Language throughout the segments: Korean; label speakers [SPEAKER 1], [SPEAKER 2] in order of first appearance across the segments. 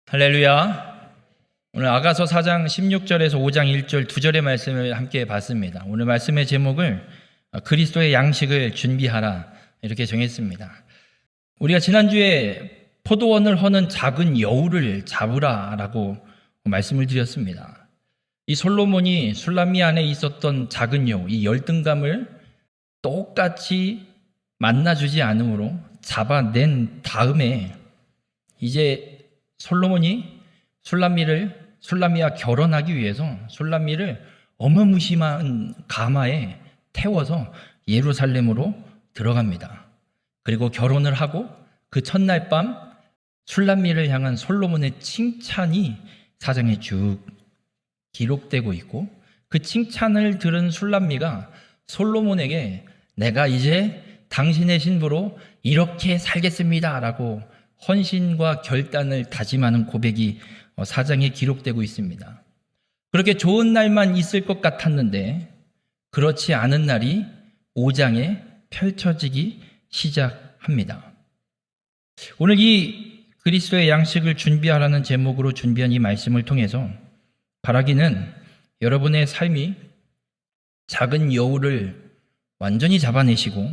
[SPEAKER 1] 할렐루야. 오늘 아가서 4장 16절에서 5장 1절 2절의 말씀을 함께 봤습니다. 오늘 말씀의 제목을 그리스도의 양식을 준비하라 이렇게 정했습니다. 우리가 지난주에 포도원을 허는 작은 여우를 잡으라라고 말씀을 드렸습니다. 이 솔로몬이 술람미 안에 있었던 작은 여우, 이 열등감을 똑같이 만나주지 않으므로 잡아낸 다음에 이제 솔로몬이 술람미와 결혼하기 위해서 술람미를 어마무시한 가마에 태워서 예루살렘으로 들어갑니다. 그리고 결혼을 하고 그 첫날 밤 술람미를 향한 솔로몬의 칭찬이 사장에 쭉 기록되고 있고, 그 칭찬을 들은 술람미가 솔로몬에게 내가 이제 당신의 신부로 이렇게 살겠습니다 라고 헌신과 결단을 다짐하는 고백이 4장에 기록되고 있습니다. 그렇게 좋은 날만 있을 것 같았는데 그렇지 않은 날이 5장에 펼쳐지기 시작합니다. 오늘 이 그리스도의 양식을 준비하라는 제목으로 준비한 이 말씀을 통해서 바라기는 여러분의 삶이 작은 여우를 완전히 잡아내시고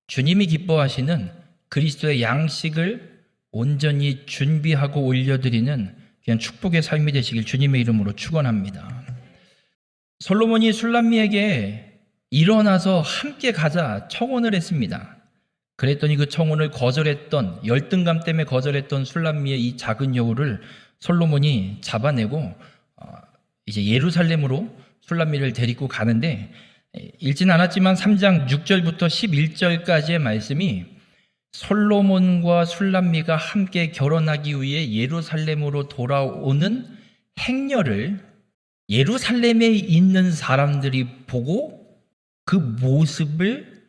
[SPEAKER 1] 주님이 기뻐하시는 그리스도의 양식을 온전히 준비하고 올려드리는 그냥 축복의 삶이 되시길 주님의 이름으로 축원합니다. 솔로몬이 술람미에게 일어나서 함께 가자 청혼을 했습니다. 그랬더니 그 청혼을 거절했던, 열등감 때문에 거절했던 술람미의 이 작은 여우를 솔로몬이 잡아내고 이제 예루살렘으로 술람미를 데리고 가는데, 읽진 않았지만 3장 6절부터 11절까지의 말씀이 솔로몬과 술람미가 함께 결혼하기 위해 예루살렘으로 돌아오는 행렬을 예루살렘에 있는 사람들이 보고 그 모습을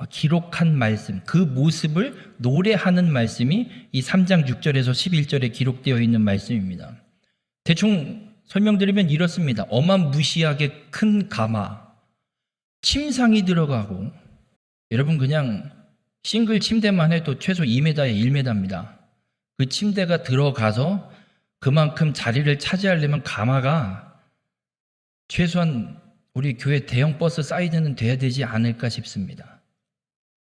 [SPEAKER 1] 기록한 말씀, 그 모습을 노래하는 말씀이 이 3장 6절에서 11절에 기록되어 있는 말씀입니다. 대충 설명드리면 이렇습니다. 어마무시하게 큰 가마, 침상이 들어가고, 여러분 그냥 싱글 침대만 해도 최소 2m에 1m입니다. 그 침대가 들어가서 그만큼 자리를 차지하려면 가마가 최소한 우리 교회 대형 버스 사이즈는 돼야 되지 않을까 싶습니다.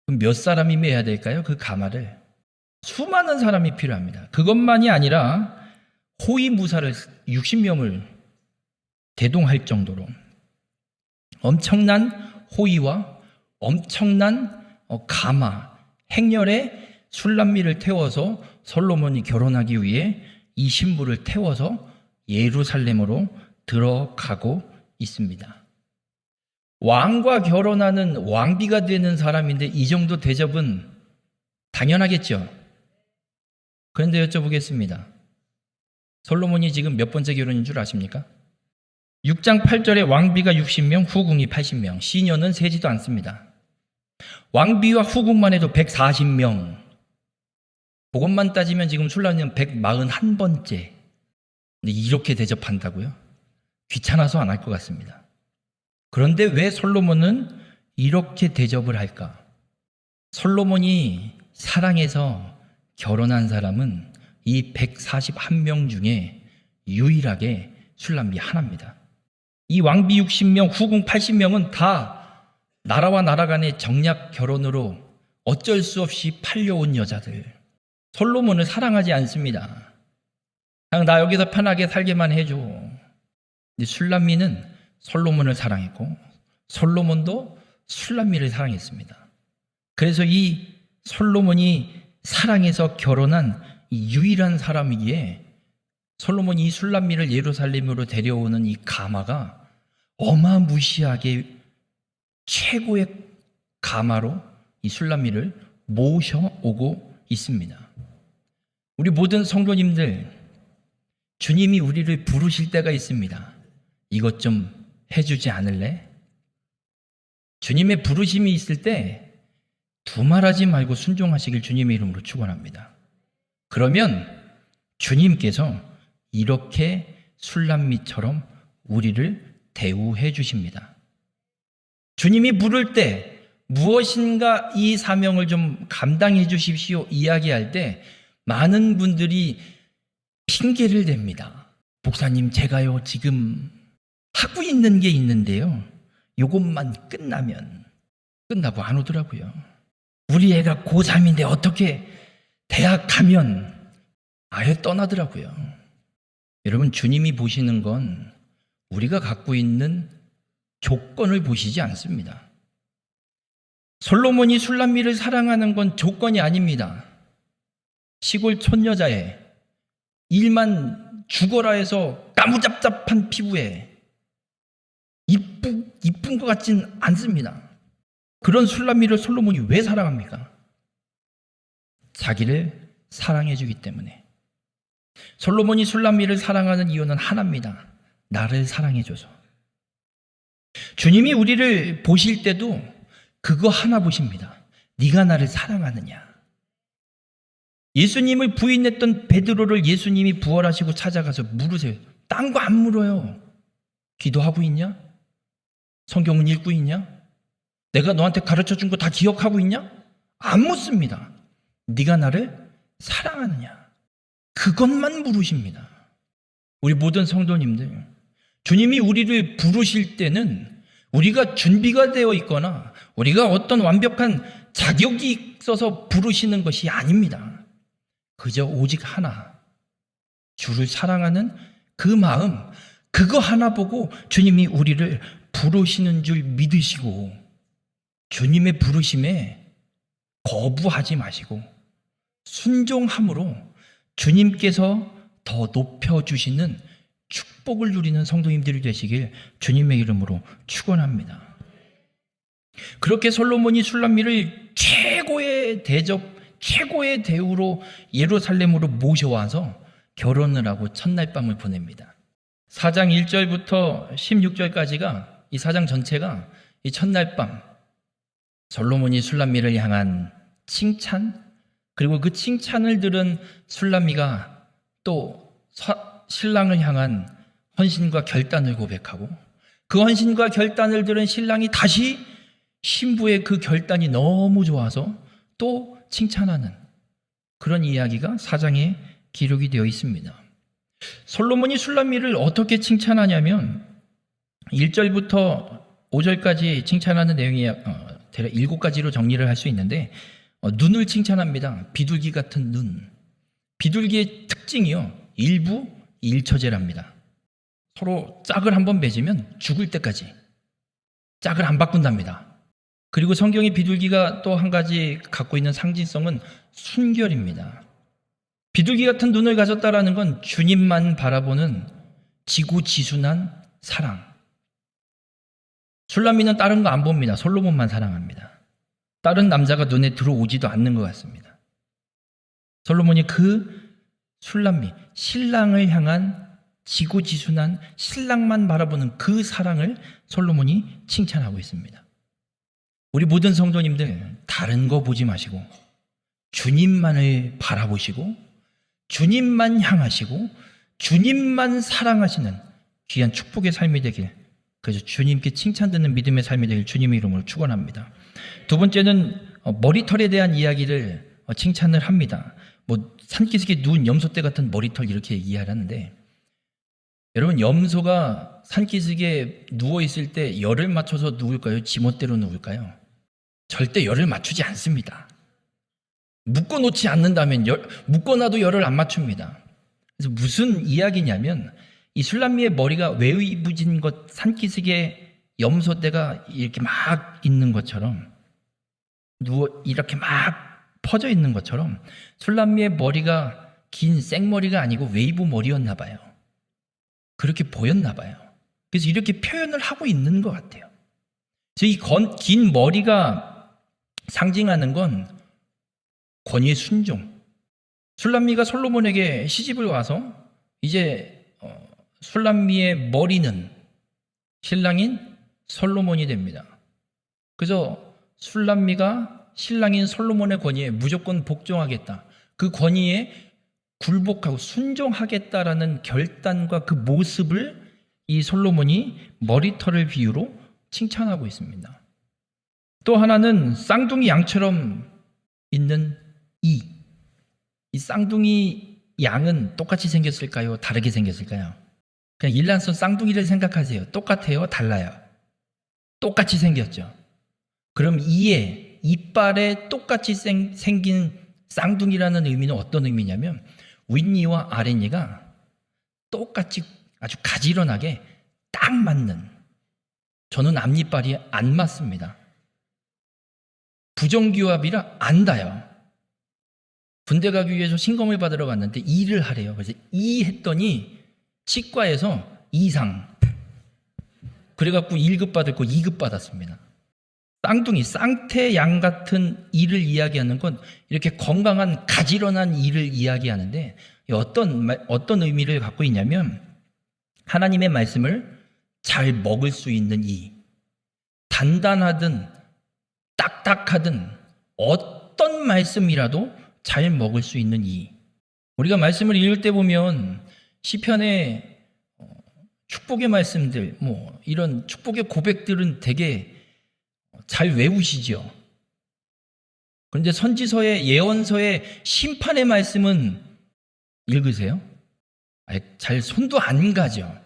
[SPEAKER 1] 그럼 몇 사람이 매야 될까요? 그 가마를. 수많은 사람이 필요합니다. 그것만이 아니라 호위무사를 60명을 대동할 정도로 엄청난 호위와 엄청난 가마, 행렬에 술람미를 태워서 솔로몬이 결혼하기 위해 이 신부를 태워서 예루살렘으로 들어가고 있습니다. 왕과 결혼하는 왕비가 되는 사람인데 이 정도 대접은 당연하겠죠. 그런데 여쭤보겠습니다. 솔로몬이 지금 몇 번째 결혼인 줄 아십니까? 6장 8절에 왕비가 60명, 후궁이 80명, 시녀는 세지도 않습니다. 왕비와 후궁만 해도 140명. 그것만 따지면 지금 술람미는 141번째. 근데 이렇게 대접한다고요? 귀찮아서 안 할 것 같습니다. 그런데 왜 솔로몬은 이렇게 대접을 할까? 솔로몬이 사랑해서 결혼한 사람은 이 141명 중에 유일하게 술람미 하나입니다. 이 왕비 60명, 후궁 80명은 다 나라와 나라 간의 정략 결혼으로 어쩔 수 없이 팔려온 여자들. 솔로몬을 사랑하지 않습니다. 그냥 나 여기서 편하게 살게만 해줘. 근데 술람미는 솔로몬을 사랑했고 솔로몬도 술람미를 사랑했습니다. 그래서 이 솔로몬이 사랑해서 결혼한 이 유일한 사람이기에 솔로몬이 이 술람미를 예루살렘으로 데려오는 이 가마가 어마무시하게 최고의 가마로 이 술람미를 모셔오고 있습니다. 우리 모든 성도님들, 주님이 우리를 부르실 때가 있습니다. 이것 좀 해주지 않을래? 주님의 부르심이 있을 때 두말하지 말고 순종하시길 주님의 이름으로 축원합니다. 그러면 주님께서 이렇게 술람미처럼 우리를 대우해 주십니다. 주님이 부를 때 무엇인가 이 사명을 좀 감당해 주십시오 이야기할 때 많은 분들이 핑계를 댑니다. 목사님, 제가요 지금 하고 있는 게 있는데요, 요것만 끝나면 끝나고 안 오더라고요. 우리 애가 고3인데 어떻게 대학 가면 아예 떠나더라고요. 여러분, 주님이 보시는 건 우리가 갖고 있는 조건을 보시지 않습니다. 솔로몬이 술람미를 사랑하는 건 조건이 아닙니다. 시골 촌여자의 일만 죽어라 해서 까무잡잡한 피부에 이쁜 것 같진 않습니다. 그런 술람미를 솔로몬이 왜 사랑합니까? 자기를 사랑해 주기 때문에. 솔로몬이 술람미를 사랑하는 이유는 하나입니다. 나를 사랑해 줘서. 주님이 우리를 보실 때도 그거 하나 보십니다. 네가 나를 사랑하느냐. 예수님을 부인했던 베드로를 예수님이 부활하시고 찾아가서 물으세요. 딴 거 안 물어요. 기도하고 있냐? 성경은 읽고 있냐? 내가 너한테 가르쳐준 거 다 기억하고 있냐? 안 묻습니다. 네가 나를 사랑하느냐? 그것만 물으십니다. 우리 모든 성도님들, 주님이 우리를 부르실 때는 우리가 준비가 되어 있거나 우리가 어떤 완벽한 자격이 있어서 부르시는 것이 아닙니다. 그저 오직 하나, 주를 사랑하는 그 마음, 그거 하나 보고 주님이 우리를 부르시는 줄 믿으시고, 주님의 부르심에 거부하지 마시고 순종함으로 주님께서 더 높여주시는 축복을 누리는 성도님들이 되시길 주님의 이름으로 축원합니다. 그렇게 솔로몬이 술람미를 최고의 대접, 최고의 대우로 예루살렘으로 모셔와서 결혼을 하고 첫날 밤을 보냅니다. 4장 1절부터 16절까지가, 이 4장 전체가 이 첫날 밤 솔로몬이 술람미를 향한 칭찬, 그리고 그 칭찬을 들은 술람미가 또 신랑을 향한 헌신과 결단을 고백하고, 그 헌신과 결단을 들은 신랑이 다시 신부의 그 결단이 너무 좋아서 또 칭찬하는 그런 이야기가 4장에 기록이 되어 있습니다. 솔로몬이 술람미를 어떻게 칭찬하냐면 1절부터 5절까지 칭찬하는 내용이 대략 7가지로 정리를 할 수 있는데, 눈을 칭찬합니다. 비둘기 같은 눈. 비둘기의 특징이요, 일부 일처제랍니다. 서로 짝을 한번 맺으면 죽을 때까지 짝을 안 바꾼답니다. 그리고 성경의 비둘기가 또 한 가지 갖고 있는 상징성은 순결입니다. 비둘기 같은 눈을 가졌다라는 건 주님만 바라보는 지고지순한 사랑. 술람미는 다른 거 안 봅니다. 솔로몬만 사랑합니다. 다른 남자가 눈에 들어오지도 않는 것 같습니다. 솔로몬이 그 술람미, 신랑을 향한 지고지순한 신랑만 바라보는 그 사랑을 솔로몬이 칭찬하고 있습니다. 우리 모든 성도님들, 다른 거 보지 마시고 주님만을 바라보시고 주님만 향하시고 주님만 사랑하시는 귀한 축복의 삶이 되길, 그래서 주님께 칭찬 듣는 믿음의 삶이 되길 주님의 이름으로 축원합니다. 두 번째는 머리털에 대한 이야기를 칭찬을 합니다. 산기슭에 누운 염소떼 같은 머리털 이렇게 이해하는데, 여러분, 염소가 산기슭에 누워있을 때 열을 맞춰서 누울까요? 지멋대로 누울까요? 절대 열을 맞추지 않습니다. 묶어놓지 않는다면 묶어놔도 열을 안 맞춥니다. 그래서 무슨 이야기냐면, 이 술람미의 머리가 외부진 것, 산기슭에 염소떼가 이렇게 막 있는 것처럼, 이렇게 막 퍼져 있는 것처럼 술람미의 머리가 긴 생머리가 아니고 웨이브 머리였나 봐요. 그렇게 보였나 봐요. 그래서 이렇게 표현을 하고 있는 것 같아요. 이 긴 머리가 상징하는 건 권위의 순종. 술람미가 솔로몬에게 시집을 와서 이제 술람미의 머리는 신랑인 솔로몬이 됩니다. 그래서 술람미가 신랑인 솔로몬의 권위에 무조건 복종하겠다, 그 권위에 굴복하고 순종하겠다라는 결단과 그 모습을 이 솔로몬이 머리털을 비유로 칭찬하고 있습니다. 또 하나는 쌍둥이 양처럼 있는 이 쌍둥이 양은 똑같이 생겼을까요? 다르게 생겼을까요? 그냥 일란성 쌍둥이를 생각하세요. 똑같아요? 달라요? 똑같이 생겼죠. 그럼 이에 이빨에 똑같이 생긴 쌍둥이라는 의미는 어떤 의미냐면 윗니와 아랫니가 똑같이 아주 가지런하게 딱 맞는, 저는 앞니빨이 안 맞습니다. 부정규합이라 안 닿아요. 군대 가기 위해서 신검을 받으러 갔는데 이를 하래요. 그래서 이 했더니 치과에서 이상, 그래갖고 1급 받을 거 2급 받았습니다. 쌍둥이, 쌍태양 같은 이를 이야기하는 건 이렇게 건강한 가지런한 이를 이야기하는데 어떤 의미를 갖고 있냐면 하나님의 말씀을 잘 먹을 수 있는 이, 단단하든 딱딱하든 어떤 말씀이라도 잘 먹을 수 있는 이. 우리가 말씀을 읽을 때 보면 시편의 축복의 말씀들, 이런 축복의 고백들은 되게 잘 외우시죠. 그런데 선지서의, 예언서의 심판의 말씀은 읽으세요? 잘 손도 안 가죠.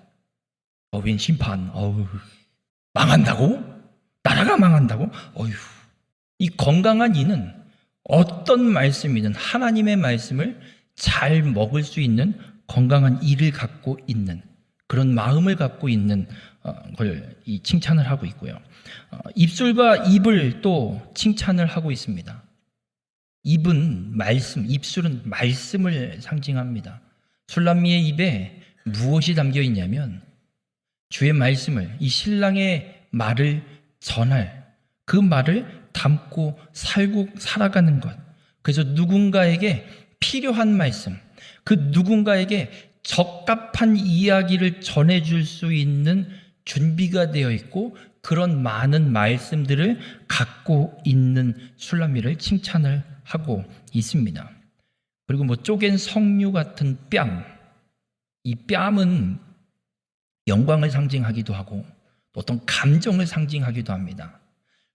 [SPEAKER 1] 웬 심판? 망한다고? 나라가 망한다고? 이 건강한 이는 어떤 말씀이든 하나님의 말씀을 잘 먹을 수 있는 건강한 이를 갖고 있는, 그런 마음을 갖고 있는 걸 칭찬을 하고 있고요. 입술과 입을 또 칭찬을 하고 있습니다. 입은 말씀, 입술은 말씀을 상징합니다. 술람미의 입에 무엇이 담겨 있냐면 주의 말씀을, 이 신랑의 말을 전할, 그 말을 담고 살아가는 것. 그래서 누군가에게 필요한 말씀, 그 누군가에게 적합한 이야기를 전해줄 수 있는 준비가 되어 있고 그런 많은 말씀들을 갖고 있는 술람미를 칭찬을 하고 있습니다. 그리고 쪼갠 석류 같은 뺨, 이 뺨은 영광을 상징하기도 하고 어떤 감정을 상징하기도 합니다.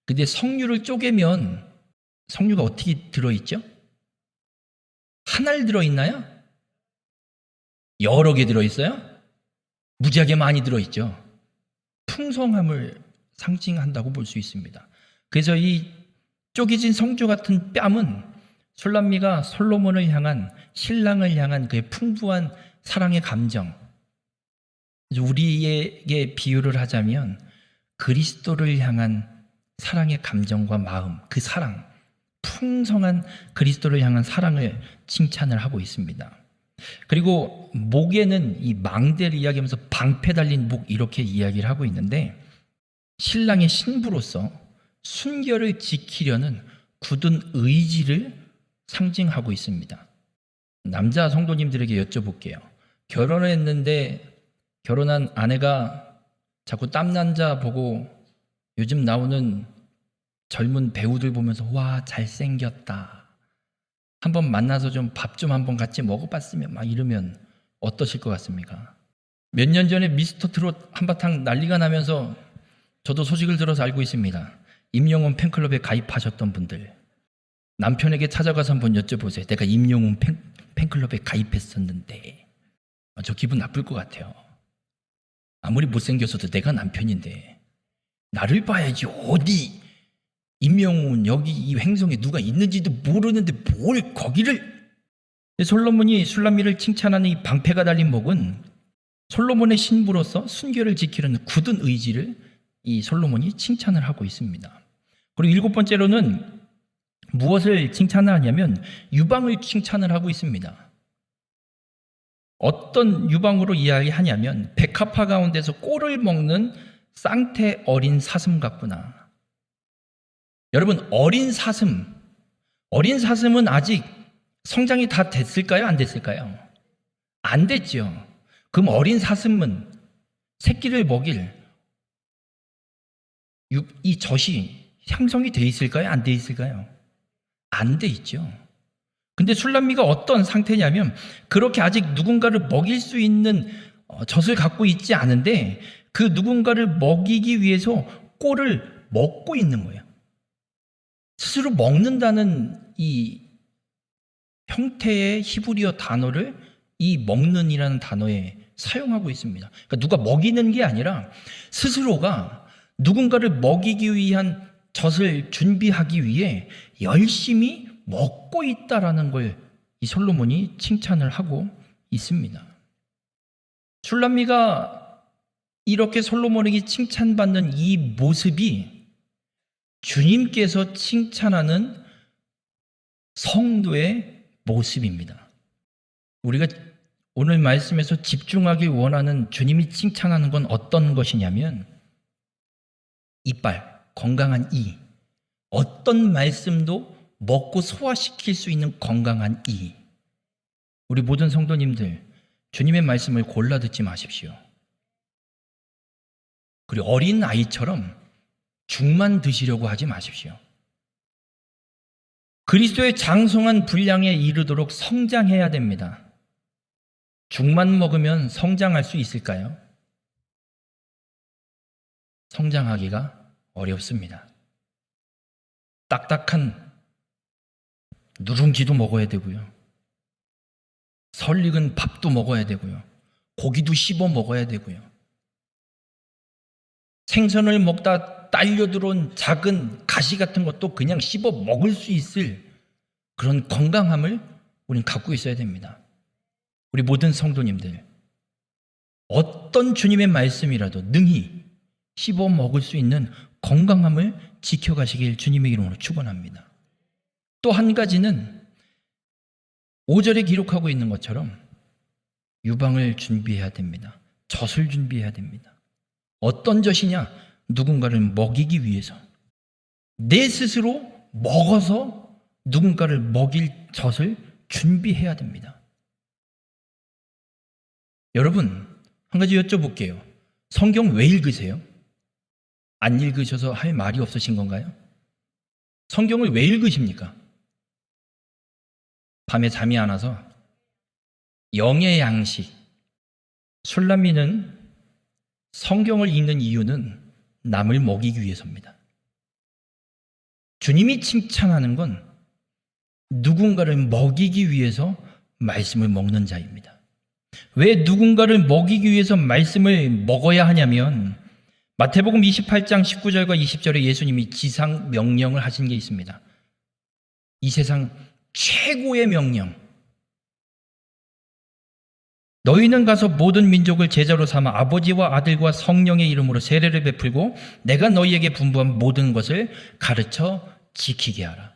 [SPEAKER 1] 근데 석류를 쪼개면 석류가 어떻게 들어있죠? 하나를 들어있나요? 여러 개 들어있어요? 무지하게 많이 들어있죠. 풍성함을 상징한다고 볼 수 있습니다. 그래서 이 쪼개진 성주 같은 뺨은 술람미가 솔로몬을 향한, 신랑을 향한 그의 풍부한 사랑의 감정, 우리에게 비유를 하자면 그리스도를 향한 사랑의 감정과 마음, 그 사랑, 풍성한 그리스도를 향한 사랑을 칭찬을 하고 있습니다. 그리고 목에는 이 망대를 이야기하면서 방패 달린 목, 이렇게 이야기를 하고 있는데 신랑의 신부로서 순결을 지키려는 굳은 의지를 상징하고 있습니다. 남자 성도님들에게 여쭤볼게요. 결혼을 했는데 결혼한 아내가 자꾸 땀난자 보고 요즘 나오는 젊은 배우들 보면서 와 잘생겼다, 한번 만나서 좀 밥 좀 한번 같이 먹어봤으면, 막 이러면 어떠실 것 같습니까? 몇 년 전에 미스터 트롯 한바탕 난리가 나면서 저도 소식을 들어서 알고 있습니다. 임영웅 팬클럽에 가입하셨던 분들, 남편에게 찾아가서 한번 여쭤보세요. 내가 임영웅 팬클럽에 가입했었는데. 저 기분 나쁠 것 같아요. 아무리 못생겼어도 내가 남편인데 나를 봐야지. 어디 임영웅은 여기 이 횡성에 누가 있는지도 모르는데 뭘 거기를. 솔로몬이 술람미를 칭찬하는 이 방패가 달린 목은 솔로몬의 신부로서 순결을 지키려는 굳은 의지를 이 솔로몬이 칭찬을 하고 있습니다. 그리고 7번째로는 무엇을 칭찬을 하냐면 유방을 칭찬을 하고 있습니다. 어떤 유방으로 이야기하냐면 백합화 가운데서 꼴을 먹는 쌍태 어린 사슴 같구나. 여러분, 어린 사슴은 아직 성장이 다 됐을까요? 안 됐을까요? 안 됐죠. 그럼 어린 사슴은 새끼를 먹일 이 젖이 형성이 돼 있을까요? 안 돼 있을까요? 안 돼 있죠. 근데 술람미가 어떤 상태냐면 그렇게 아직 누군가를 먹일 수 있는 젖을 갖고 있지 않은데 그 누군가를 먹이기 위해서 꼴을 먹고 있는 거예요. 스스로 먹는다는 이 형태의 히브리어 단어를 이 먹는이라는 단어에 사용하고 있습니다. 그러니까 누가 먹이는 게 아니라 스스로가 누군가를 먹이기 위한 젖을 준비하기 위해 열심히 먹고 있다라는 걸 이 솔로몬이 칭찬을 하고 있습니다. 술람미가 이렇게 솔로몬에게 칭찬받는 이 모습이 주님께서 칭찬하는 성도의 모습입니다. 우리가 오늘 말씀에서 집중하기 원하는 주님이 칭찬하는 건 어떤 것이냐면 이빨, 건강한 이, 어떤 말씀도 먹고 소화시킬 수 있는 건강한 이. 우리 모든 성도님들, 주님의 말씀을 골라 듣지 마십시오. 그리고 어린 아이처럼 죽만 드시려고 하지 마십시오. 그리스도의 장성한 분량에 이르도록 성장해야 됩니다. 죽만 먹으면 성장할 수 있을까요? 성장하기가 어렵습니다. 딱딱한 누룽지도 먹어야 되고요. 설익은 밥도 먹어야 되고요. 고기도 씹어 먹어야 되고요. 생선을 먹다 딸려 들어온 작은 가시 같은 것도 그냥 씹어 먹을 수 있을 그런 건강함을 우리는 갖고 있어야 됩니다. 우리 모든 성도님들, 어떤 주님의 말씀이라도 능히 씹어 먹을 수 있는 건강함을 지켜가시길 주님의 이름으로 축원합니다. 또 한 가지는 5절에 기록하고 있는 것처럼 유방을 준비해야 됩니다. 젖을 준비해야 됩니다. 어떤 젖이냐? 누군가를 먹이기 위해서. 내 스스로 먹어서 누군가를 먹일 젖을 준비해야 됩니다. 여러분, 한 가지 여쭤볼게요. 성경 왜 읽으세요? 안 읽으셔서 할 말이 없으신 건가요? 성경을 왜 읽으십니까? 밤에 잠이 안 와서 영의 양식. 술람미는 성경을 읽는 이유는 남을 먹이기 위해서입니다. 주님이 칭찬하는 건 누군가를 먹이기 위해서 말씀을 먹는 자입니다. 왜 누군가를 먹이기 위해서 말씀을 먹어야 하냐면 마태복음 28장 19절과 20절에 예수님이 지상 명령을 하신 게 있습니다. 이 세상 최고의 명령. 너희는 가서 모든 민족을 제자로 삼아 아버지와 아들과 성령의 이름으로 세례를 베풀고 내가 너희에게 분부한 모든 것을 가르쳐 지키게 하라.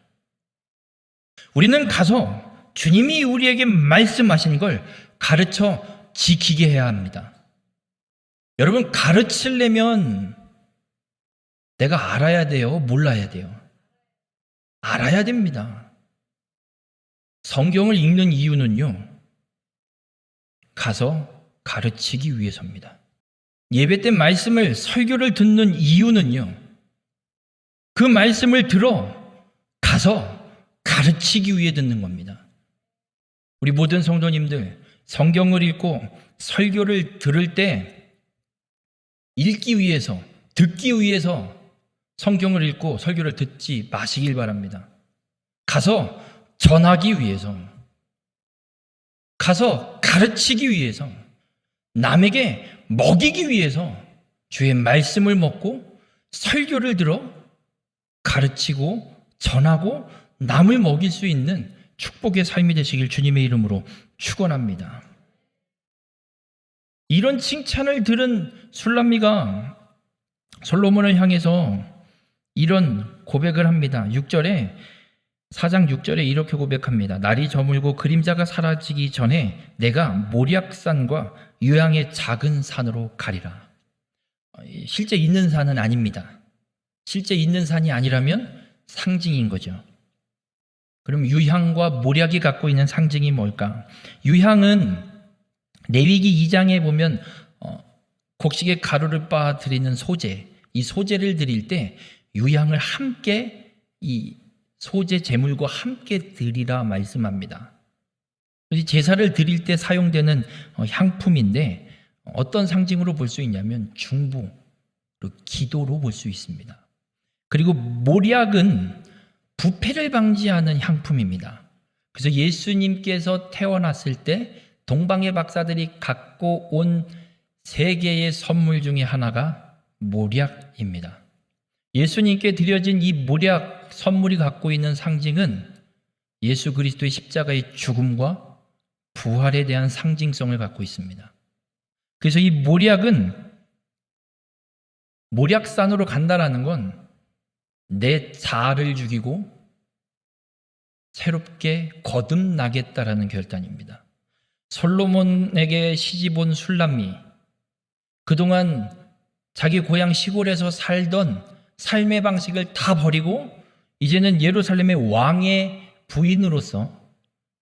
[SPEAKER 1] 우리는 가서 주님이 우리에게 말씀하신 걸 가르쳐 지키게 해야 합니다. 여러분, 가르치려면 내가 알아야 돼요? 몰라야 돼요? 알아야 됩니다. 성경을 읽는 이유는요, 가서 가르치기 위해서입니다. 예배 때 말씀을, 설교를 듣는 이유는요, 그 말씀을 들어 가서 가르치기 위해 듣는 겁니다. 우리 모든 성도님들, 성경을 읽고 설교를 들을 때 읽기 위해서, 듣기 위해서 성경을 읽고 설교를 듣지 마시길 바랍니다. 가서 전하기 위해서, 가서 가르치기 위해서, 남에게 먹이기 위해서 주의 말씀을 먹고 설교를 들어 가르치고 전하고 남을 먹일 수 있는 축복의 삶이 되시길 주님의 이름으로 축원합니다. 이런 칭찬을 들은 술람미가 솔로몬을 향해서 이런 고백을 합니다. 6절에 4장 6절에 이렇게 고백합니다. 날이 저물고 그림자가 사라지기 전에 내가 모략산과 유향의 작은 산으로 가리라. 실제 있는 산은 아닙니다. 실제 있는 산이 아니라면 상징인 거죠. 그럼 유향과 모략이 갖고 있는 상징이 뭘까? 유향은 레위기 2장에 보면 곡식에 가루를 빻아 드리는 소제, 이 소제를 드릴 때 유향을 함께 이 소제 제물과 함께 드리라 말씀합니다. 제사를 드릴 때 사용되는 향품인데 어떤 상징으로 볼 수 있냐면 중보, 기도로 볼 수 있습니다. 그리고 모략은 부패를 방지하는 향품입니다. 그래서 예수님께서 태어났을 때 동방의 박사들이 갖고 온 세계의 선물 중에 하나가 모략입니다. 예수님께 드려진 이 모략 선물이 갖고 있는 상징은 예수 그리스도의 십자가의 죽음과 부활에 대한 상징성을 갖고 있습니다. 그래서 이 모략은 모략산으로 간다라는 건 내 자아를 죽이고 새롭게 거듭나겠다라는 결단입니다. 솔로몬에게 시집온 술람미, 그동안 자기 고향 시골에서 살던 삶의 방식을 다 버리고 이제는 예루살렘의 왕의 부인으로서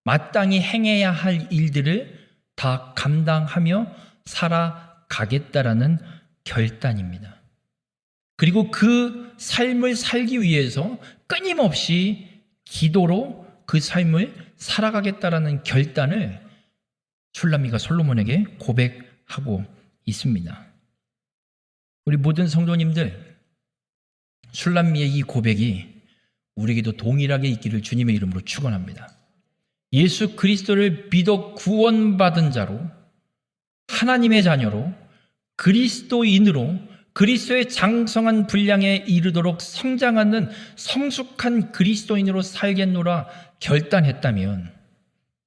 [SPEAKER 1] 마땅히 행해야 할 일들을 다 감당하며 살아가겠다라는 결단입니다. 그리고 그 삶을 살기 위해서 끊임없이 기도로 그 삶을 살아가겠다라는 결단을 술람미가 솔로몬에게 고백하고 있습니다. 우리 모든 성도님들, 술람미의 이 고백이 우리에게도 동일하게 있기를 주님의 이름으로 축원합니다. 예수 그리스도를 믿어 구원받은 자로, 하나님의 자녀로, 그리스도인으로 그리스도의 장성한 분량에 이르도록 성장하는 성숙한 그리스도인으로 살겠노라 결단했다면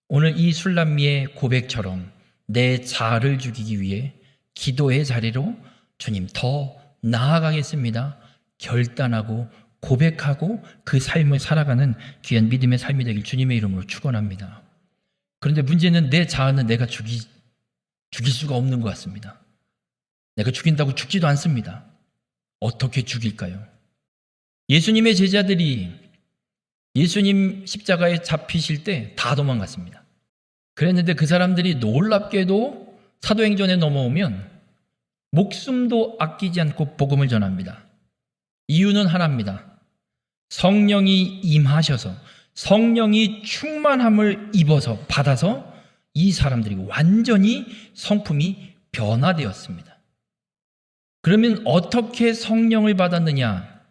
[SPEAKER 1] 오늘 이 술람미의 고백처럼 내 자아를 죽이기 위해 기도의 자리로 주님 더 나아가겠습니다. 결단하고 고백하고 그 삶을 살아가는 귀한 믿음의 삶이 되길 주님의 이름으로 축원합니다. 그런데 문제는 내 자아는 내가 죽일 수가 없는 것 같습니다. 내가 죽인다고 죽지도 않습니다. 어떻게 죽일까요? 예수님의 제자들이 예수님 십자가에 잡히실 때 다 도망갔습니다. 그랬는데 그 사람들이 놀랍게도 사도행전에 넘어오면 목숨도 아끼지 않고 복음을 전합니다. 이유는 하나입니다. 성령이 임하셔서 성령이 충만함을 받아서 이 사람들이 완전히 성품이 변화되었습니다. 그러면 어떻게 성령을 받았느냐?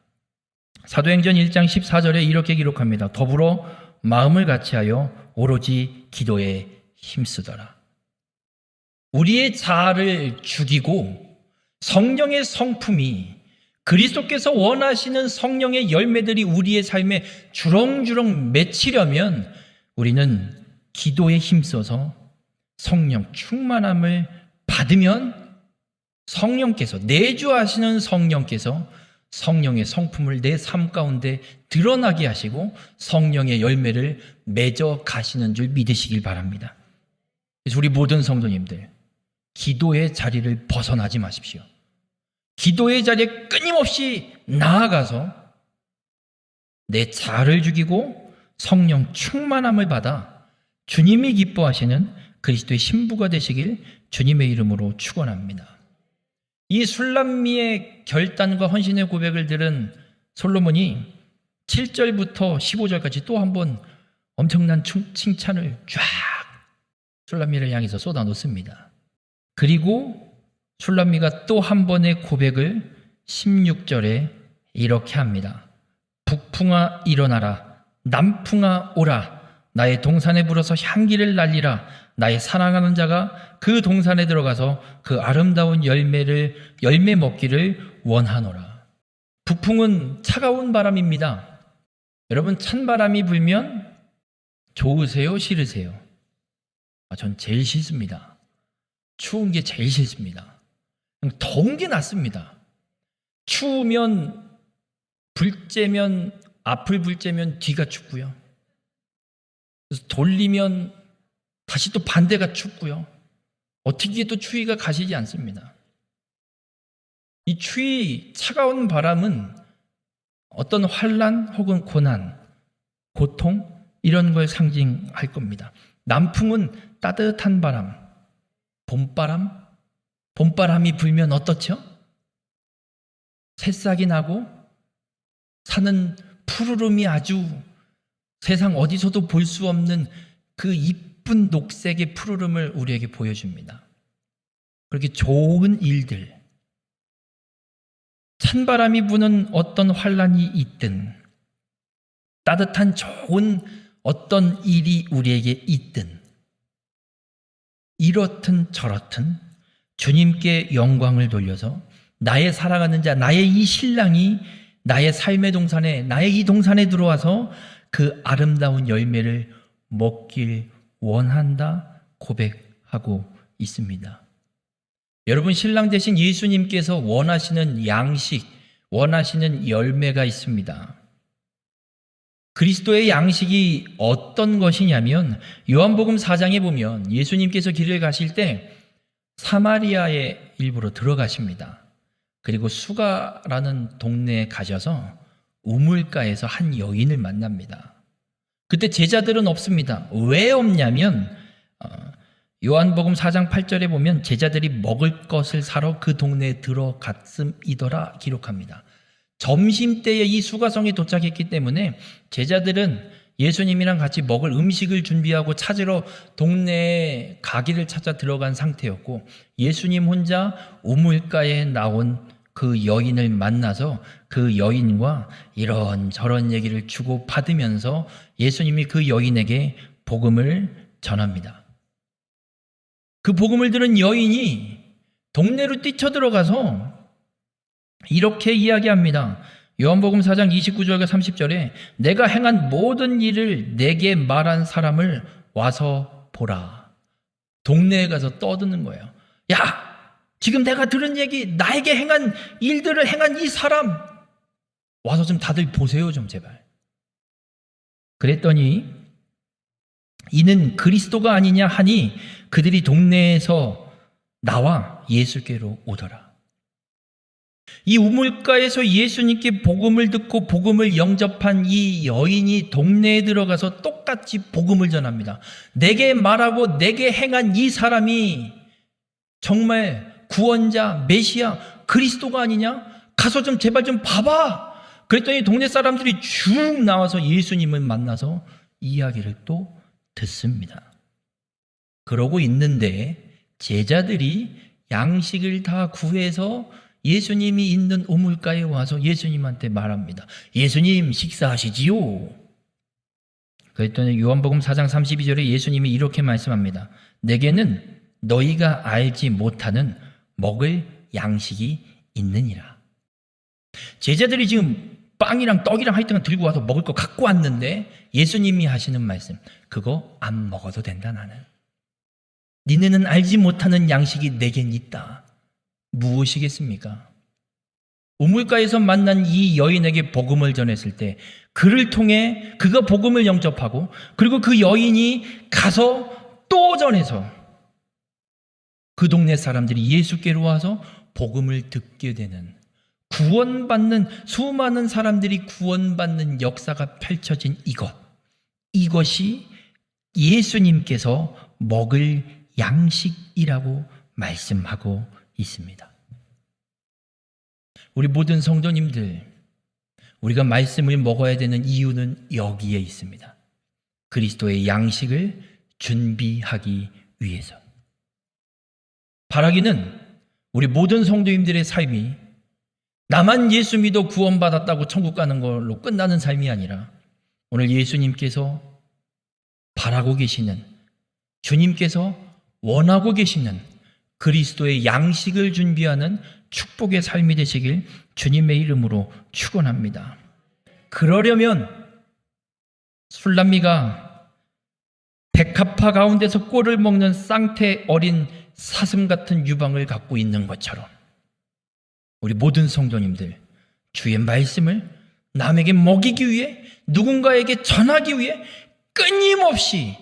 [SPEAKER 1] 사도행전 1장 14절에 이렇게 기록합니다. 더불어 마음을 같이하여 오로지 기도에 힘쓰더라. 우리의 자아를 죽이고 성령의 성품이 그리스도께서 원하시는 성령의 열매들이 우리의 삶에 주렁주렁 맺히려면 우리는 기도에 힘써서 성령 충만함을 받으면 성령께서, 내주하시는 성령께서 성령의 성품을 내 삶 가운데 드러나게 하시고 성령의 열매를 맺어 가시는 줄 믿으시길 바랍니다. 그래서 우리 모든 성도님들, 기도의 자리를 벗어나지 마십시오. 기도의 자리에 끊임없이 나아가서 내 자아를 죽이고 성령 충만함을 받아 주님이 기뻐하시는 그리스도의 신부가 되시길 주님의 이름으로 축원합니다. 이 술람미의 결단과 헌신의 고백을 들은 솔로몬이 7절부터 15절까지 또 한 번 엄청난 칭찬을 쫙 술람미를 향해서 쏟아놓습니다. 그리고 술람미가 또 한 번의 고백을 16절에 이렇게 합니다. 북풍아 일어나라, 남풍아 오라, 나의 동산에 불어서 향기를 날리라. 나의 사랑하는 자가 그 동산에 들어가서 그 아름다운 열매 먹기를 원하노라. 북풍은 차가운 바람입니다. 여러분, 찬바람이 불면 좋으세요? 싫으세요? 전 제일 싫습니다. 추운 게 제일 싫습니다. 더운 게 낫습니다. 추우면 앞을 불 쬐면 뒤가 춥고요. 그래서 돌리면 다시 또 반대가 춥고요. 어떻게 또 추위가 가시지 않습니다. 이 추위, 차가운 바람은 어떤 환난 혹은 고난, 고통 이런 걸 상징할 겁니다. 남풍은 따뜻한 바람, 봄바람이 불면 어떻죠? 새싹이 나고 산은 푸르름이 아주 세상 어디서도 볼 수 없는 그 이쁜 녹색의 푸르름을 우리에게 보여줍니다. 그렇게 좋은 일들, 찬바람이 부는 어떤 환난이 있든 따뜻한 좋은 어떤 일이 우리에게 있든 이렇든 저렇든 주님께 영광을 돌려서 나의 사랑하는 자, 나의 이 신랑이 나의 삶의 동산에, 나의 이 동산에 들어와서 그 아름다운 열매를 먹길 원한다 고백하고 있습니다. 여러분, 신랑 되신 예수님께서 원하시는 양식, 원하시는 열매가 있습니다. 그리스도의 양식이 어떤 것이냐면 요한복음 4장에 보면 예수님께서 길을 가실 때 사마리아의 일부로 들어가십니다. 그리고 수가라는 동네에 가셔서 우물가에서 한 여인을 만납니다. 그때 제자들은 없습니다. 왜 없냐면 요한복음 4장 8절에 보면 제자들이 먹을 것을 사러 그 동네에 들어갔음이더라 기록합니다. 점심때에 이 수가성에 도착했기 때문에 제자들은 예수님이랑 같이 먹을 음식을 준비하고 찾으러 동네에 가기를 찾아 들어간 상태였고, 예수님 혼자 우물가에 나온 그 여인을 만나서 그 여인과 이런저런 얘기를 주고 받으면서 예수님이 그 여인에게 복음을 전합니다. 그 복음을 들은 여인이 동네로 뛰쳐들어가서 이렇게 이야기합니다. 요한복음 4장 29절과 30절에 내가 행한 모든 일을 내게 말한 사람을 와서 보라. 동네에 가서 떠드는 거예요. 야! 지금 내가 들은 얘기, 나에게 행한 일들을 행한 이 사람 와서 좀 다들 보세요 좀 제발. 그랬더니 이는 그리스도가 아니냐 하니 그들이 동네에서 나와 예수께로 오더라. 이 우물가에서 예수님께 복음을 듣고 복음을 영접한 이 여인이 동네에 들어가서 똑같이 복음을 전합니다. 내게 말하고 내게 행한 이 사람이 정말 구원자, 메시아, 그리스도가 아니냐? 가서 좀 제발 좀 봐봐. 그랬더니 동네 사람들이 쭉 나와서 예수님을 만나서 이야기를 또 듣습니다. 그러고 있는데 제자들이 양식을 다 구해서 예수님이 있는 우물가에 와서 예수님한테 말합니다. 예수님 식사하시지요. 그랬더니 요한복음 4장 32절에 예수님이 이렇게 말씀합니다. 내게는 너희가 알지 못하는 먹을 양식이 있느니라. 제자들이 지금 빵이랑 떡이랑 하여튼 들고 와서 먹을 거 갖고 왔는데 예수님이 하시는 말씀, 그거 안 먹어도 된다 나는. 니네는 알지 못하는 양식이 내겐 있다. 무엇이겠습니까? 우물가에서 만난 이 여인에게 복음을 전했을 때 그를 통해 그가 복음을 영접하고 그리고 그 여인이 가서 또 전해서 그 동네 사람들이 예수께로 와서 복음을 듣게 되는, 구원받는, 수많은 사람들이 구원받는 역사가 펼쳐진 이것이 예수님께서 먹을 양식이라고 말씀하고 있습니다. 우리 모든 성도님들, 우리가 말씀을 먹어야 되는 이유는 여기에 있습니다. 그리스도의 양식을 준비하기 위해서. 바라기는 우리 모든 성도님들의 삶이 나만 예수 믿어 구원받았다고 천국 가는 걸로 끝나는 삶이 아니라 오늘 예수님께서 바라고 계시는, 주님께서 원하고 계시는 그리스도의 양식을 준비하는 축복의 삶이 되시길 주님의 이름으로 축원합니다. 그러려면 술람미가 백합화 가운데서 꼴을 먹는 쌍태 어린 사슴 같은 유방을 갖고 있는 것처럼 우리 모든 성도님들 주의 말씀을 남에게 먹이기 위해, 누군가에게 전하기 위해 끊임없이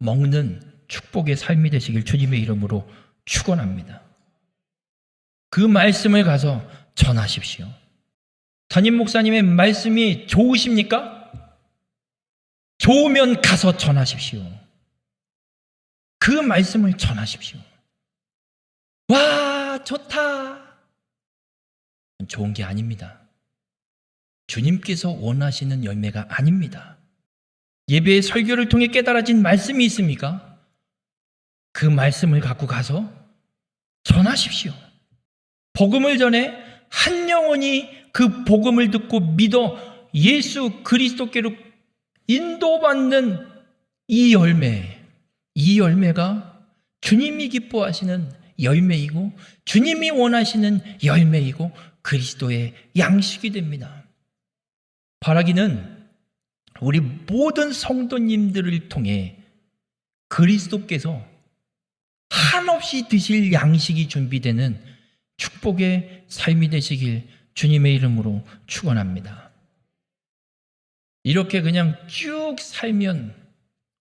[SPEAKER 1] 먹는 축복의 삶이 되시길 주님의 이름으로 축원합니다. 그 말씀을 가서 전하십시오. 담임 목사님의 말씀이 좋으십니까? 좋으면 가서 전하십시오. 그 말씀을 전하십시오. 와, 좋다. 좋은 게 아닙니다. 주님께서 원하시는 열매가 아닙니다. 예배의 설교를 통해 깨달아진 말씀이 있습니까? 그 말씀을 갖고 가서 전하십시오. 복음을 전해 한 영혼이 그 복음을 듣고 믿어 예수 그리스도께로 인도받는 이 열매가 주님이 기뻐하시는 열매이고 주님이 원하시는 열매이고 그리스도의 양식이 됩니다. 바라기는 우리 모든 성도님들을 통해 그리스도께서 한없이 드실 양식이 준비되는 축복의 삶이 되시길 주님의 이름으로 축원합니다. 이렇게 그냥 쭉 살면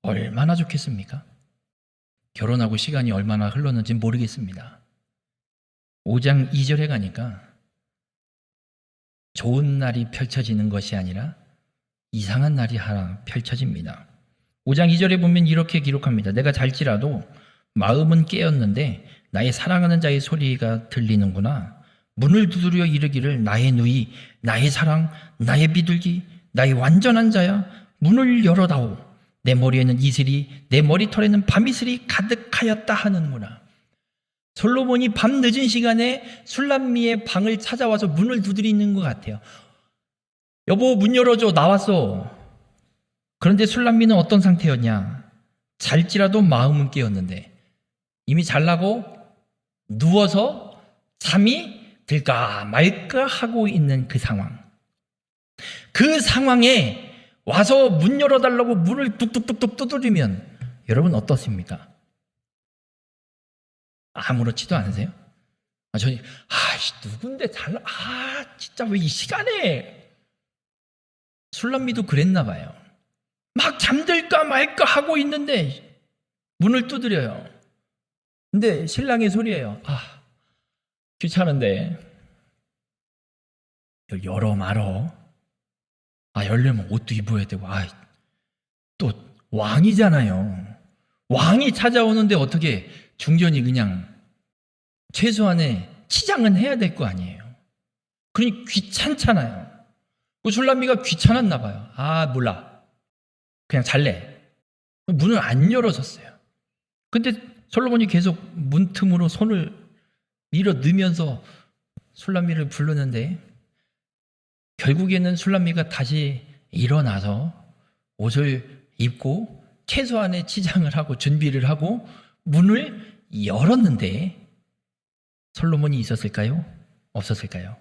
[SPEAKER 1] 얼마나 좋겠습니까? 결혼하고 시간이 얼마나 흘렀는지 모르겠습니다. 5장 2절에 가니까 좋은 날이 펼쳐지는 것이 아니라 이상한 날이 하나 펼쳐집니다. 5장 2절에 보면 이렇게 기록합니다. 내가 잘지라도 마음은 깨었는데 나의 사랑하는 자의 소리가 들리는구나. 문을 두드려 이르기를 나의 누이, 나의 사랑, 나의 비둘기, 나의 완전한 자야, 문을 열어다오. 내 머리에는 이슬이, 내 머리털에는 밤이슬이 가득하였다 하는구나. 솔로몬이 밤 늦은 시간에 술람미의 방을 찾아와서 문을 두드리는 것 같아요. 여보, 문 열어줘, 나왔어. 그런데 술람미는 어떤 상태였냐? 잘지라도 마음은 깨었는데 이미 잘나고 누워서 잠이 들까 말까 하고 있는 그 상황. 그 상황에 와서 문 열어달라고 문을 뚝뚝뚝뚝 두드리면 여러분 어떻습니까? 아무렇지도 않으세요? 저희 누군데 잘나? 진짜 왜 이 시간에? 술람미도 그랬나 봐요. 막 잠들까 말까 하고 있는데 문을 두드려요. 근데 신랑의 소리예요. 귀찮은데 열어 말어. 열려면 옷도 입어야 되고. 또 왕이잖아요. 왕이 찾아오는데 어떻게 중전이 그냥 최소한의 치장은 해야 될 거 아니에요. 그러니 귀찮잖아요. 그 술람미가 귀찮았나 봐요. 몰라. 그냥 잘래. 문을 안 열어줬어요. 근데 솔로몬이 계속 문틈으로 손을 밀어 넣으면서 술람미를 부르는데 결국에는 술람미가 다시 일어나서 옷을 입고 최소한의 치장을 하고 준비를 하고 문을 열었는데 솔로몬이 있었을까요? 없었을까요?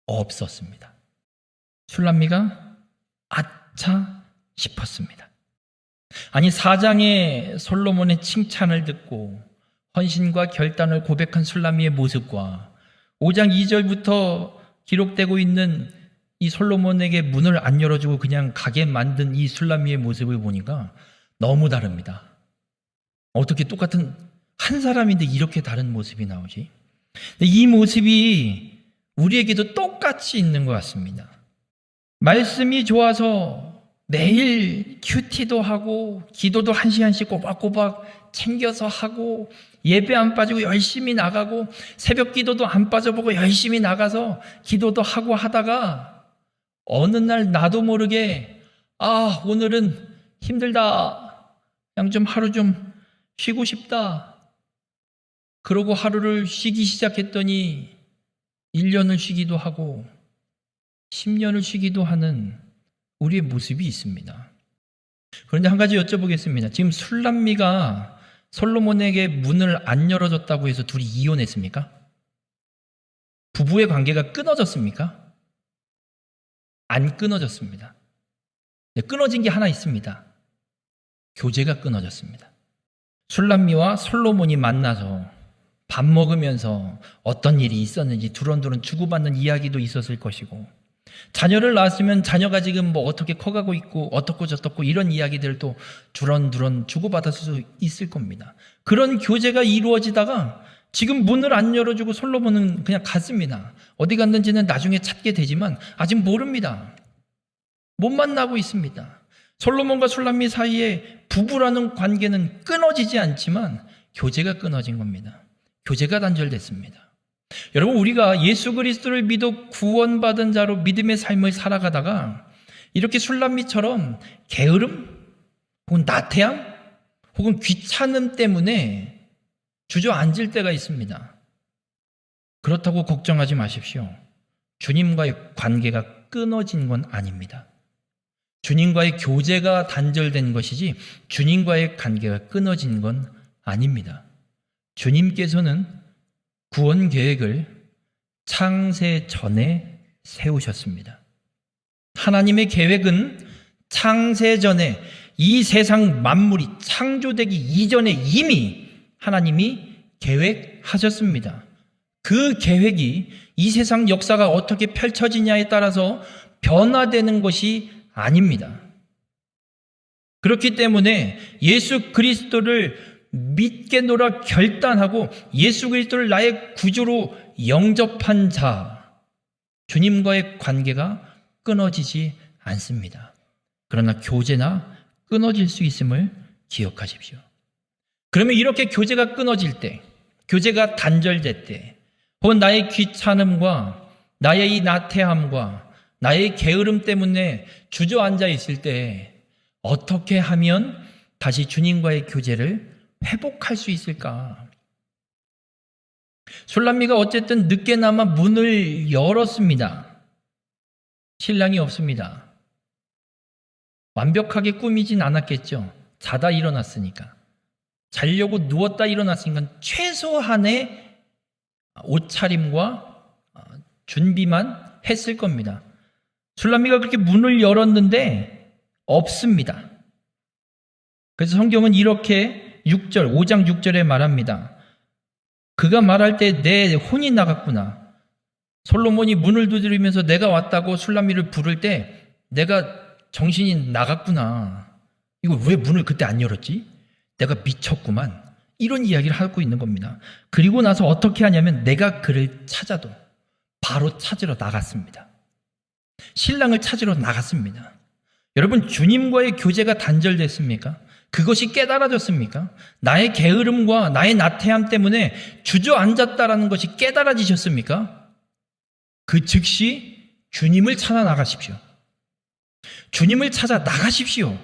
[SPEAKER 1] 없었습니다. 술람미가 아차 싶었습니다. 아니 4장의 솔로몬의 칭찬을 듣고 헌신과 결단을 고백한 술람미의 모습과 5장 2절부터 기록되고 있는 이 솔로몬에게 문을 안 열어주고 그냥 가게 만든 이 술람미의 모습을 보니까 너무 다릅니다. 어떻게 똑같은 한 사람인데 이렇게 다른 모습이 나오지? 이 모습이 우리에게도 똑같이 있는 것 같습니다. 말씀이 좋아서 매일 큐티도 하고 기도도 1시간씩 꼬박꼬박 챙겨서 하고 예배 안 빠지고 열심히 나가고 새벽 기도도 안 빠져보고 열심히 나가서 기도도 하고 하다가 어느 날 나도 모르게 오늘은 힘들다. 그냥 좀 하루 좀 쉬고 싶다. 그러고 하루를 쉬기 시작했더니 1년을 쉬기도 하고 10년을 쉬기도 하는 우리의 모습이 있습니다. 그런데 한 가지 여쭤보겠습니다. 지금 술람미가 솔로몬에게 문을 안 열어줬다고 해서 둘이 이혼했습니까? 부부의 관계가 끊어졌습니까? 안 끊어졌습니다. 끊어진 게 하나 있습니다. 교제가 끊어졌습니다. 술람미와 솔로몬이 만나서 밥 먹으면서 어떤 일이 있었는지 두런두런 주고받는 이야기도 있었을 것이고 자녀를 낳았으면 자녀가 지금 어떻게 커가고 있고 어떻고 저떻고 이런 이야기들도 두런두런 주고받았을 수 있을 겁니다. 그런 교제가 이루어지다가 지금 문을 안 열어주고 솔로몬은 그냥 갔습니다. 어디 갔는지는 나중에 찾게 되지만 아직 모릅니다. 못 만나고 있습니다. 솔로몬과 술람미 사이에 부부라는 관계는 끊어지지 않지만 교제가 끊어진 겁니다. 교제가 단절됐습니다. 여러분, 우리가 예수 그리스도를 믿어 구원받은 자로 믿음의 삶을 살아가다가 이렇게 술람미처럼 게으름 혹은 나태함 혹은 귀찮음 때문에 주저앉을 때가 있습니다. 그렇다고 걱정하지 마십시오. 주님과의 관계가 끊어진 건 아닙니다. 주님과의 교제가 단절된 것이지 주님과의 관계가 끊어진 건 아닙니다. 주님께서는 구원 계획을 창세 전에 세우셨습니다. 하나님의 계획은 창세 전에 이 세상 만물이 창조되기 이전에 이미 하나님이 계획하셨습니다. 그 계획이 이 세상 역사가 어떻게 펼쳐지냐에 따라서 변화되는 것이 아닙니다. 그렇기 때문에 예수 그리스도를 믿겠노라 결단하고 예수 그리스도를 나의 구주로 영접한 자, 주님과의 관계가 끊어지지 않습니다. 그러나 교제나 끊어질 수 있음을 기억하십시오. 그러면 이렇게 교제가 끊어질 때, 교제가 단절될 때, 혹은 나의 귀찮음과 나의 이 나태함과 나의 게으름 때문에 주저앉아 있을 때 어떻게 하면 다시 주님과의 교제를 회복할 수 있을까? 술람미가 어쨌든 늦게나마 문을 열었습니다. 신랑이 없습니다. 완벽하게 꾸미진 않았겠죠. 자다 일어났으니까. 자려고 누웠다 일어났으니까 최소한의 옷차림과 준비만 했을 겁니다. 술람미가 그렇게 문을 열었는데 없습니다. 그래서 성경은 이렇게 5장 6절에 말합니다. 그가 말할 때 내 혼이 나갔구나. 솔로몬이 문을 두드리면서 내가 왔다고 술람미를 부를 때 내가 정신이 나갔구나. 이거 왜 문을 그때 안 열었지? 내가 미쳤구만. 이런 이야기를 하고 있는 겁니다. 그리고 나서 어떻게 하냐면 내가 그를 찾아도 바로 찾으러 나갔습니다. 신랑을 찾으러 나갔습니다. 여러분, 주님과의 교제가 단절됐습니까? 그것이 깨달아졌습니까? 나의 게으름과 나의 나태함 때문에 주저앉았다라는 것이 깨달아지셨습니까? 그 즉시 주님을 찾아 나가십시오. 주님을 찾아 나가십시오.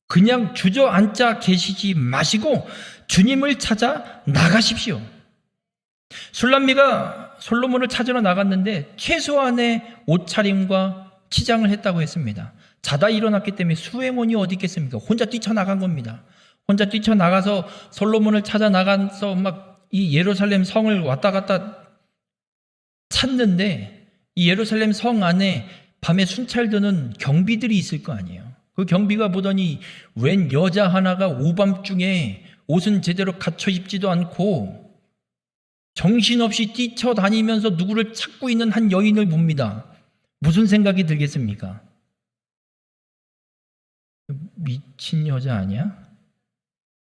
[SPEAKER 1] 그냥 주저앉아 계시지 마시고 주님을 찾아 나가십시오. 술람미가 솔로몬을 찾으러 나갔는데 최소한의 옷차림과 치장을 했다고 했습니다. 자다 일어났기 때문에 수행원이 어디 있겠습니까? 혼자 뛰쳐나간 겁니다. 혼자 뛰쳐나가서 솔로몬을 찾아 나가서 막 이 예루살렘 성을 왔다 갔다 찾는데 이 예루살렘 성 안에 밤에 순찰 드는 경비들이 있을 거 아니에요. 그 경비가 보더니 웬 여자 하나가 오밤중에 옷은 제대로 갖춰 입지도 않고 정신없이 뛰쳐다니면서 누구를 찾고 있는 한 여인을 봅니다. 무슨 생각이 들겠습니까? 미친 여자 아니야?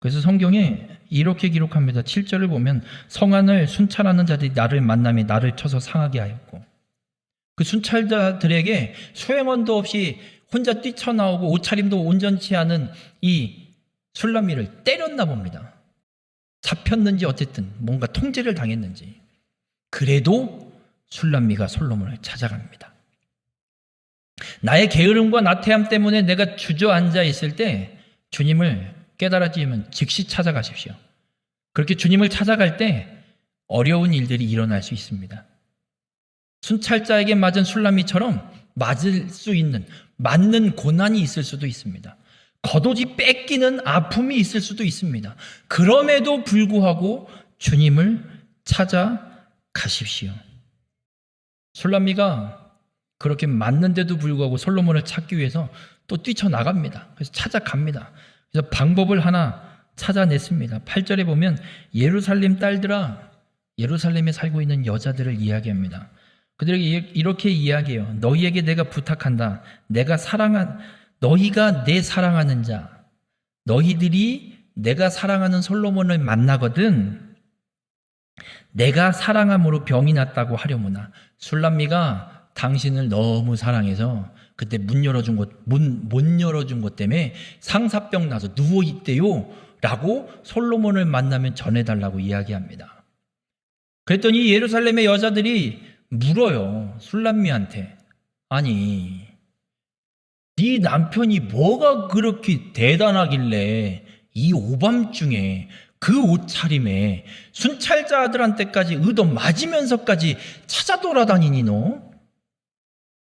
[SPEAKER 1] 그래서 성경에 이렇게 기록합니다. 7절을 보면 성안을 순찰하는 자들이 나를 만나며 나를 쳐서 상하게 하였고, 그 순찰자들에게 수행원도 없이 혼자 뛰쳐나오고 옷차림도 온전치 않은 이 술람미를 때렸나 봅니다. 잡혔는지 어쨌든 뭔가 통제를 당했는지. 그래도 술람미가 솔로몬을 찾아갑니다. 나의 게으름과 나태함 때문에 내가 주저앉아 있을 때 주님을 깨달아지면 즉시 찾아가십시오. 그렇게 주님을 찾아갈 때 어려운 일들이 일어날 수 있습니다. 순찰자에게 맞은 술람미처럼 맞을 수 있는, 맞는 고난이 있을 수도 있습니다. 겉옷이 뺏기는 아픔이 있을 수도 있습니다. 그럼에도 불구하고 주님을 찾아가십시오. 술람미가 그렇게 맞는데도 불구하고 솔로몬을 찾기 위해서 또 뛰쳐나갑니다. 그래서 찾아갑니다. 그래서 방법을 하나 찾아냈습니다. 8절에 보면 예루살렘 딸들아, 예루살렘에 살고 있는 여자들을 이야기합니다. 그들에게 이렇게 이야기해요. 너희에게 내가 부탁한다. 너희가 내 사랑하는 자, 너희들이 내가 사랑하는 솔로몬을 만나거든 내가 사랑함으로 병이 났다고 하려무나. 술람미가 당신을 너무 사랑해서 그때 못 열어준 것 때문에 상사병 나서 누워있대요 라고 솔로몬을 만나면 전해달라고 이야기합니다. 그랬더니 예루살렘의 여자들이 물어요. 술람미한테. 아니, 네 남편이 뭐가 그렇게 대단하길래 이 오밤중에 그 옷차림에 순찰자들한테까지 얻어맞으면서까지 찾아 돌아다니니 너?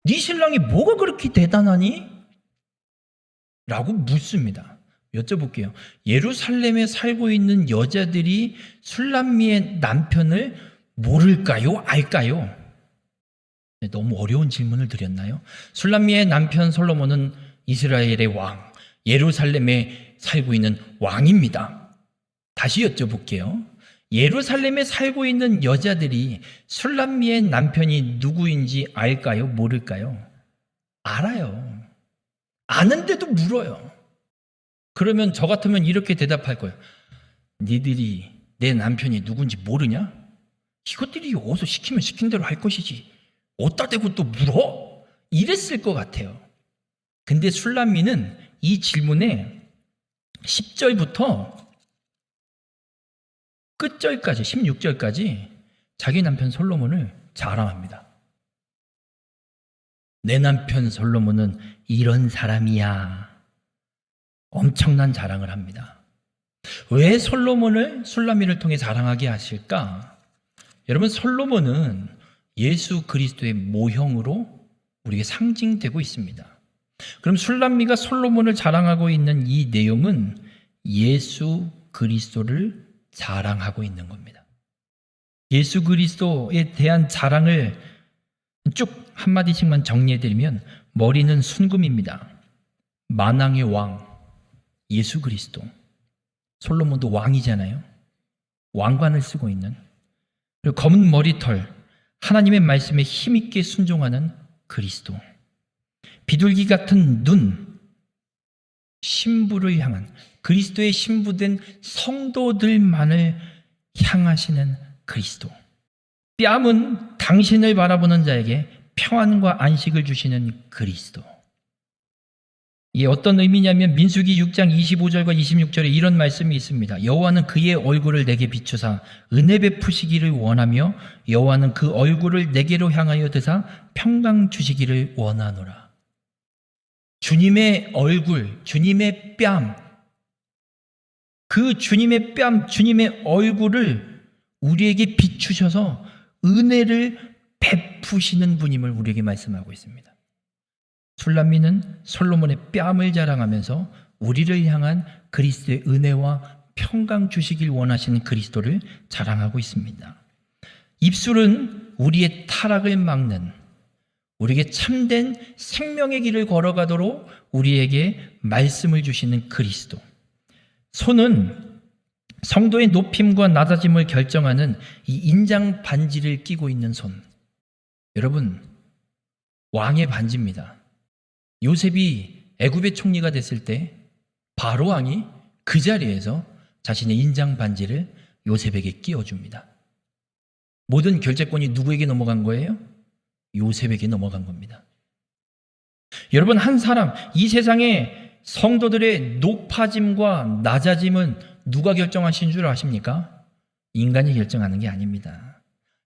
[SPEAKER 1] 네 신랑이 뭐가 그렇게 대단하니? 라고 묻습니다. 여쭤볼게요. 예루살렘에 살고 있는 여자들이 술람미의 남편을 모를까요? 알까요? 너무 어려운 질문을 드렸나요? 술람미의 남편 솔로몬은 이스라엘의 왕, 예루살렘에 살고 있는 왕입니다. 다시 여쭤볼게요. 예루살렘에 살고 있는 여자들이 술람미의 남편이 누구인지 알까요? 모를까요? 알아요. 아는데도 물어요. 그러면 저 같으면 이렇게 대답할 거예요. 니들이 내 남편이 누군지 모르냐? 이것들이 어디서 시키면 시킨 대로 할 것이지. 어디다 대고 또 물어? 이랬을 것 같아요. 근데 술람미는 이 질문에 10절부터 끝절까지 16절까지 자기 남편 솔로몬을 자랑합니다. 내 남편 솔로몬은 이런 사람이야. 엄청난 자랑을 합니다. 왜 솔로몬을 술람미를 통해 자랑하게 하실까? 여러분, 솔로몬은 예수 그리스도의 모형으로 우리에게 상징되고 있습니다. 그럼 술람미가 솔로몬을 자랑하고 있는 이 내용은 예수 그리스도를 자랑하고 있는 겁니다. 예수 그리스도에 대한 자랑을 쭉 한마디씩만 정리해드리면 머리는 순금입니다. 만왕의 왕 예수 그리스도. 솔로몬도 왕이잖아요. 왕관을 쓰고 있는. 그리고 검은 머리털, 하나님의 말씀에 힘있게 순종하는 그리스도. 비둘기 같은 눈, 신부를 향한, 그리스도의 신부된 성도들만을 향하시는 그리스도. 뺨은 당신을 바라보는 자에게 평안과 안식을 주시는 그리스도. 이게 어떤 의미냐면 민수기 6장 25절과 26절에 이런 말씀이 있습니다. 여호와는 그의 얼굴을 내게 비추사 은혜 베푸시기를 원하며 여호와는 그 얼굴을 내게로 향하여 드사 평강 주시기를 원하노라. 주님의 얼굴, 주님의 뺨, 그 주님의 뺨, 주님의 얼굴을 우리에게 비추셔서 은혜를 베푸시는 분임을 우리에게 말씀하고 있습니다. 술람미는 솔로몬의 뺨을 자랑하면서 우리를 향한 그리스도의 은혜와 평강 주시길 원하시는 그리스도를 자랑하고 있습니다. 입술은 우리의 타락을 막는, 우리에게 참된 생명의 길을 걸어가도록 우리에게 말씀을 주시는 그리스도. 손은 성도의 높임과 낮아짐을 결정하는 이 인장 반지를 끼고 있는 손. 여러분, 왕의 반지입니다. 요셉이 애굽의 총리가 됐을 때 바로 왕이 그 자리에서 자신의 인장 반지를 요셉에게 끼워줍니다. 모든 결재권이 누구에게 넘어간 거예요? 요셉에게 넘어간 겁니다. 여러분, 한 사람, 이 세상의 성도들의 높아짐과 낮아짐은 누가 결정하신 줄 아십니까? 인간이 결정하는 게 아닙니다.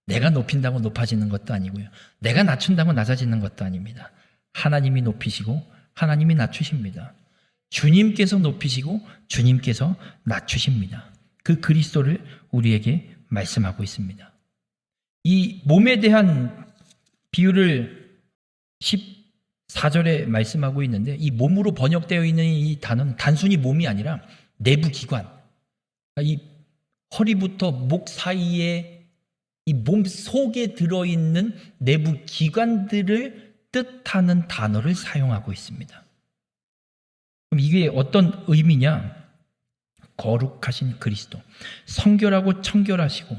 [SPEAKER 1] 내가 높인다고 높아지는 것도 아니고요. 내가 낮춘다고 낮아지는 것도 아닙니다. 하나님이 높이시고 하나님이 낮추십니다. 주님께서 높이시고 주님께서 낮추십니다. 그 그리스도를 우리에게 말씀하고 있습니다. 이 몸에 대한 비유를 14절에 말씀하고 있는데, 이 몸으로 번역되어 있는 이 단어는 단순히 몸이 아니라 내부 기관, 이 허리부터 목 사이에 이 몸 속에 들어있는 내부 기관들을 뜻하는 단어를 사용하고 있습니다. 그럼 이게 어떤 의미냐? 거룩하신 그리스도, 성결하고 청결하시고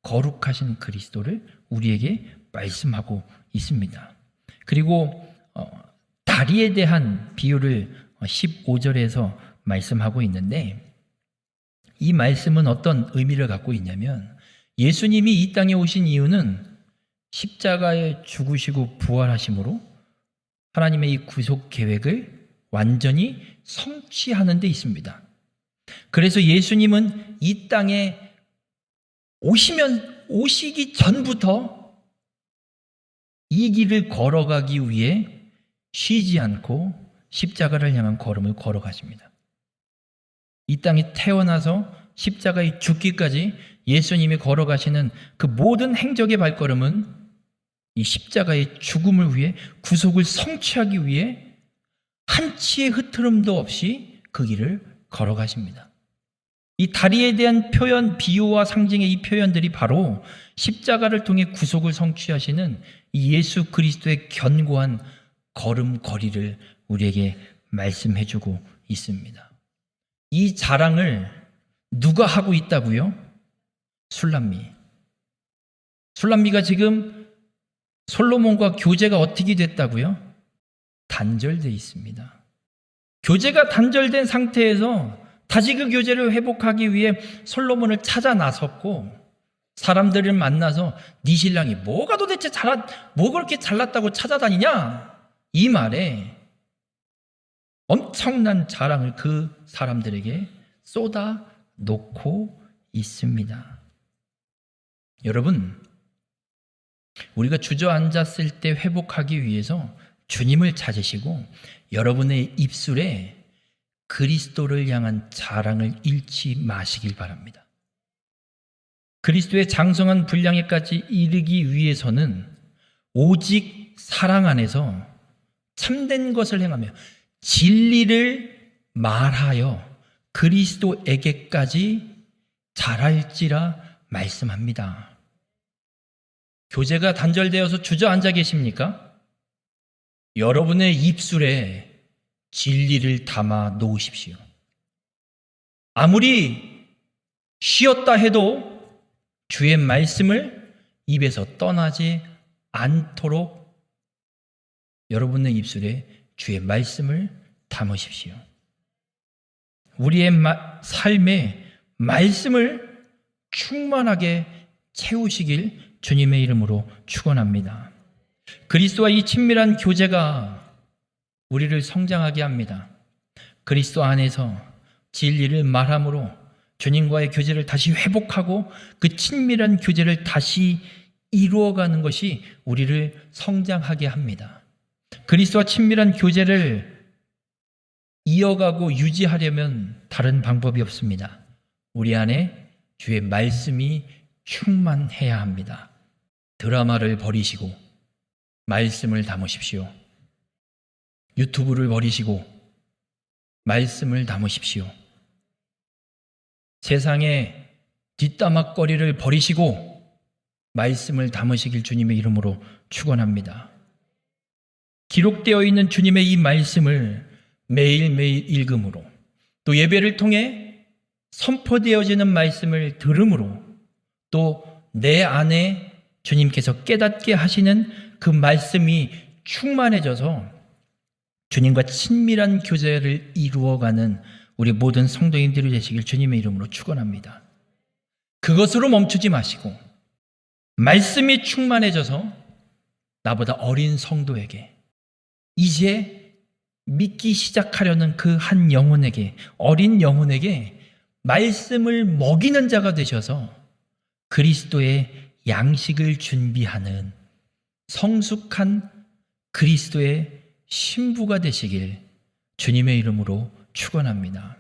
[SPEAKER 1] 거룩하신 그리스도를 우리에게 말씀하고 있습니다. 그리고 다리에 대한 비유를 15절에서 말씀하고 있는데, 이 말씀은 어떤 의미를 갖고 있냐면, 예수님이 이 땅에 오신 이유는 십자가에 죽으시고 부활하심으로 하나님의 이 구속 계획을 완전히 성취하는 데 있습니다. 그래서 예수님은 이 땅에 오시기 전부터 이 길을 걸어가기 위해 쉬지 않고 십자가를 향한 걸음을 걸어가십니다. 이 땅에 태어나서 십자가에 죽기까지 예수님이 걸어가시는 그 모든 행적의 발걸음은 이 십자가의 죽음을 위해, 구속을 성취하기 위해 한치의 흐트럼도 없이 그 길을 걸어가십니다. 이 다리에 대한 표현, 비유와 상징의 이 표현들이 바로 십자가를 통해 구속을 성취하시는 이 예수 그리스도의 견고한 걸음걸이를 우리에게 말씀해주고 있습니다. 이 자랑을 누가 하고 있다고요? 술람미가 지금 솔로몬과 교제가 어떻게 됐다고요? 단절되어 있습니다. 교제가 단절된 상태에서 다시 그 교제를 회복하기 위해 솔로몬을 찾아 나섰고 사람들을 만나서 네 신랑이 뭐가 도대체 뭐 그렇게 잘났다고 찾아다니냐? 이 말에 엄청난 자랑을 그 사람들에게 쏟아 놓고 있습니다. 여러분, 우리가 주저앉았을 때 회복하기 위해서 주님을 찾으시고 여러분의 입술에 그리스도를 향한 자랑을 잃지 마시길 바랍니다. 그리스도의 장성한 분량에까지 이르기 위해서는 오직 사랑 안에서 참된 것을 행하며 진리를 말하여 그리스도에게까지 자랄지라 말씀합니다. 교제가 단절되어서 주저앉아 계십니까? 여러분의 입술에 진리를 담아 놓으십시오. 아무리 쉬었다 해도 주의 말씀을 입에서 떠나지 않도록 여러분의 입술에 주의 말씀을 담으십시오. 우리의 삶에 말씀을 충만하게 채우시길 주님의 이름으로 축원합니다. 그리스도와 이 친밀한 교제가 우리를 성장하게 합니다. 그리스도 안에서 진리를 말함으로 주님과의 교제를 다시 회복하고 그 친밀한 교제를 다시 이루어가는 것이 우리를 성장하게 합니다. 그리스도와 친밀한 교제를 이어가고 유지하려면 다른 방법이 없습니다. 우리 안에 주의 말씀이 충만해야 합니다. 드라마를 버리시고 말씀을 담으십시오. 유튜브를 버리시고 말씀을 담으십시오. 세상의 뒷담화거리를 버리시고 말씀을 담으시길 주님의 이름으로 축원합니다. 기록되어 있는 주님의 이 말씀을 매일매일 읽음으로 또 예배를 통해 선포되어지는 말씀을 들음으로 또 내 안에 주님께서 깨닫게 하시는 그 말씀이 충만해져서 주님과 친밀한 교제를 이루어가는 우리 모든 성도님들이 되시길 주님의 이름으로 축원합니다. 그것으로 멈추지 마시고 말씀이 충만해져서 나보다 어린 성도에게 이제 믿기 시작하려는 그 한 영혼에게, 어린 영혼에게 말씀을 먹이는 자가 되셔서 그리스도의 양식을 준비하는 성숙한 그리스도의 신부가 되시길 주님의 이름으로 축원합니다.